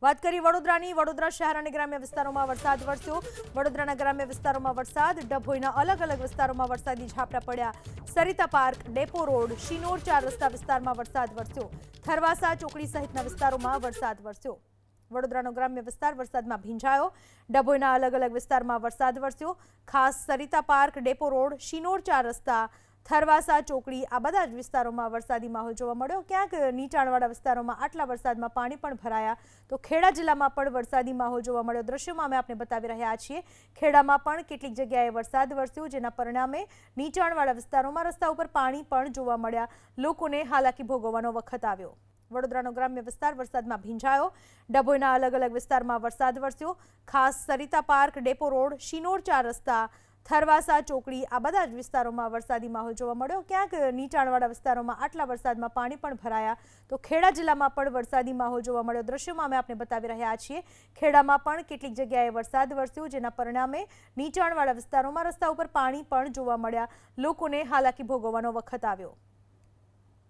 વાત કરી વડોદરાની વડોદરા શહેર અને ગ્રામ્ય વિસ્તારોમાં વરસાદ વરસ્યો। વડોદરાના ગ્રામ્ય વિસ્તારોમાં વરસાદ, ડભોઈના અલગ અલગ વિસ્તારોમાં વરસાદી ઝાપટા પડ્યા। Sarita park, depot road, Shinor 4 રસ્તા વિસ્તારમાં વરસાદ વરસ્યો। થરવાસા ચોકડી સહિતના વિસ્તારોમાં વરસાદ વરસ્યો। વડોદરાનો ગ્રામ્ય વિસ્તાર વરસાદમાં ભીંજાયો। ડભોઈના અલગ અલગ વિસ્તારમાં વરસાદ વરસ્યો। ખાસ Sarita park, depot road, Shinor 4 રસ્તા, થરવાસા ચોકડી આ બધા જ વિસ્તારોમાં વરસાદી માહોલ જોવા મળ્યો। ક્યાંક નીચાણવાળા વિસ્તારોમાં આટલા વરસાદમાં પાણી પણ ભરાયા તો ખેડા જિલ્લામાં પણ વરસાદી માહોલ જોવા મળ્યો। દ્રશ્યોમાં અમે આપને બતાવી રહ્યા છીએ। ખેડામાં પણ કેટલીક જગ્યાએ વરસાદ વરસ્યો, જેના પરિણામે નીચાણવાળા વિસ્તારોમાં રસ્તા ઉપર પાણી પણ જોવા મળ્યા। લોકોને હાલાકી ભોગવવાનો વખત આવ્યો। વડોદરાનો ગ્રામ્ય વિસ્તાર વરસાદમાં ભીંજાયો। ડભોઈના અલગ અલગ વિસ્તારમાં વરસાદ વરસ્યો। ખાસ Sarita park, depot road, Shinor 4 રસ્તા, થરવાસા ચોકડી આ બધા જ વિસ્તારોમાં વરસાદી માહોલ જોવા મળ્યો। ક્યાંક નીચાણવાળા વિસ્તારોમાં આટલા વરસાદમાં પાણી પણ ભરાયા તો ખેડા જિલ્લામાં પણ વરસાદી માહોલ જોવા મળ્યો। દ્રશ્યોમાં અમે આપને બતાવી રહ્યા છીએ। ખેડામાં પણ કેટલીક જગ્યાએ વરસાદ વરસ્યો, જેના પરિણામે નીચાણવાળા વિસ્તારોમાં રસ્તા ઉપર પાણી પણ જોવા મળ્યા। લોકોને હાલાકી ભોગવવાનો વખત આવ્યો।